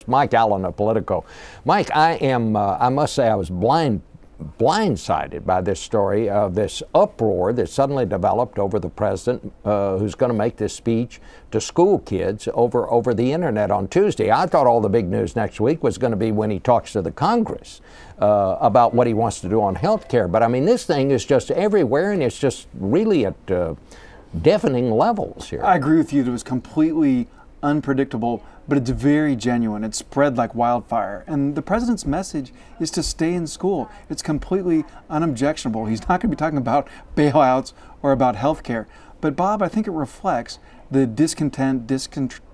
It's Mike Allen of Politico. Mike, I must say I was blindsided by this story of this uproar that suddenly developed over the president who's going to make this speech to school kids over the internet on Tuesday. I thought all the big news next week was going to be when he talks to the Congress about what he wants to do on health care. But I mean, this thing is just everywhere, and it's just really at deafening levels here. I agree with you. It was completely unpredictable, but it's very genuine. It's spread like wildfire. And the president's message is to stay in school. It's completely unobjectionable. He's not going to be talking about bailouts or about health care. But Bob, I think it reflects the discontent,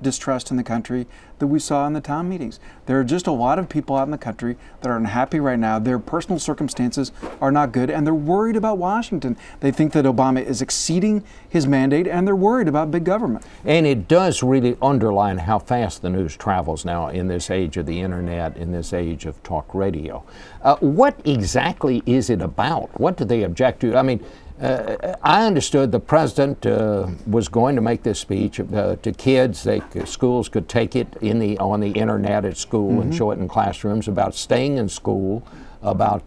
distrust in the country that we saw in the town meetings. There are just a lot of people out in the country that are unhappy right now. Their personal circumstances are not good, and they're worried about Washington. They think that Obama is exceeding his mandate, and they're worried about big government. And it does really underline how fast the news travels now in this age of the internet, in this age of talk radio. What exactly is it about? What do they object to? I mean, I understood the president was going to make this speech to kids. Schools could take it on the internet at school and show it in classrooms about staying in school, about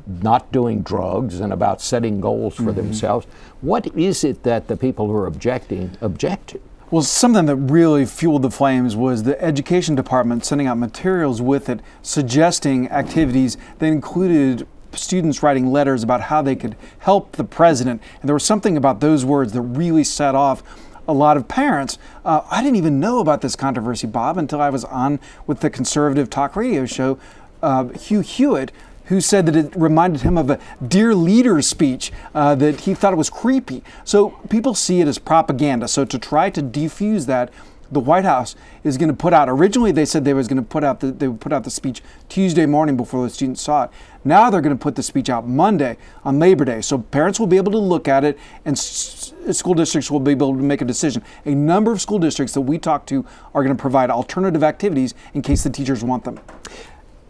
not doing drugs, and about setting goals for themselves. What is it that the people who are objecting object to? Well, something that really fueled the flames was the education department sending out materials with it, suggesting activities that included students writing letters about how they could help the president. And there was something about those words that really set off a lot of parents. I didn't even know about this controversy, Bob, until I was on with the conservative talk radio show, Hugh Hewitt, who said that it reminded him of a Dear Leader speech, that he thought it was creepy. So people see it as propaganda. So to try to defuse that, the White House is going to put out, originally they said they would put out the speech Tuesday morning before the students saw it. Now they're going to put the speech out Monday on Labor Day. So parents will be able to look at it, and school districts will be able to make a decision. A number of school districts that we talk to are going to provide alternative activities in case the teachers want them.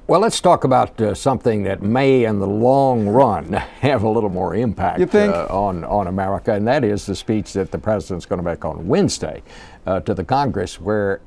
Well, let's talk about something that may, in the long run, have a little more impact on America, and that is the speech that the president's going to make on Wednesday to the Congress, where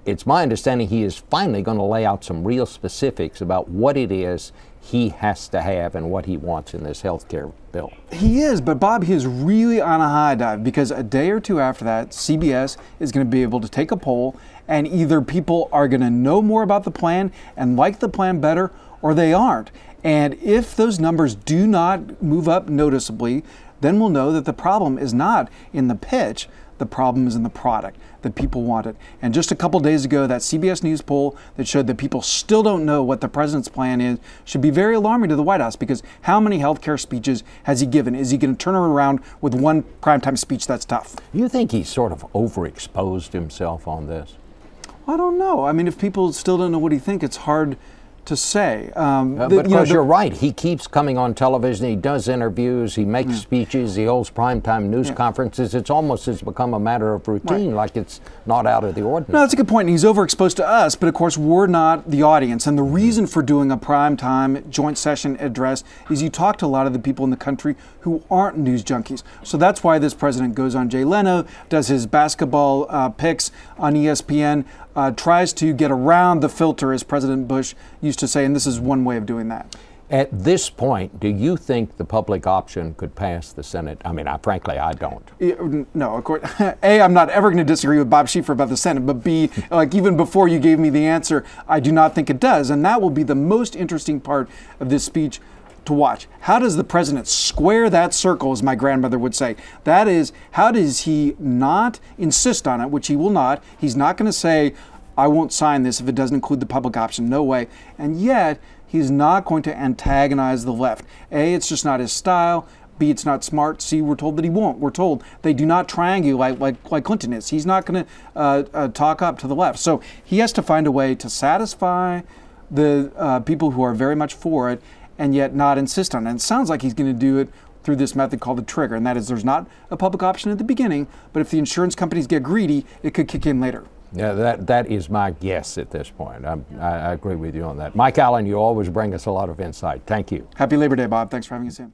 it's my understanding he is finally going to lay out some real specifics about what it is he has to have and what he wants in this health care bill. He is, but Bob, he is really on a high dive, because a day or two after that, CBS is going to be able to take a poll, and either people are going to know more about the plan and like the plan better, or they aren't. And if those numbers do not move up noticeably, then we'll know that the problem is not in the pitch. The problem is in the product, that people want it. And just a couple days ago, that CBS News poll that showed that people still don't know what the president's plan is should be very alarming to the White House, because how many healthcare speeches has he given? Is he going to turn around with one primetime speech that's tough? You think he's sort of overexposed himself on this? I don't know. I mean, if people still don't know what he thinks, it's hard to say. Because you're right. He keeps coming on television. He does interviews. He makes speeches. He holds primetime news conferences. It's almost has become a matter of routine, like it's not out of the ordinary. No, that's a good point. He's overexposed to us, but of course we're not the audience. And the reason for doing a primetime joint session address is you talk to a lot of the people in the country who aren't news junkies. So that's why this president goes on Jay Leno, does his basketball picks on ESPN, tries to get around the filter, as President Bush used to say, and this is one way of doing that. At this point, do you think the public option could pass the Senate? I mean, frankly, I don't. No, of course. A, I'm not ever going to disagree with Bob Schieffer about the Senate, but B, like even before you gave me the answer, I do not think it does, and that will be the most interesting part of this speech to watch. How does the president square that circle, as my grandmother would say? That is, how does he not insist on it, which he will not. He's not going to say, I won't sign this if it doesn't include the public option. No way. And yet, he's not going to antagonize the left. A, it's just not his style. B, it's not smart. C, we're told that he won't. We're told they do not triangulate like Clinton is. He's not going to talk up to the left. So he has to find a way to satisfy the people who are very much for it, and yet not insist on it. And it sounds like he's going to do it through this method called the trigger, and that is there's not a public option at the beginning, but if the insurance companies get greedy, it could kick in later. Yeah, that is my guess at this point. I agree with you on that. Mike Allen, you always bring us a lot of insight. Thank you. Happy Labor Day, Bob. Thanks for having us in.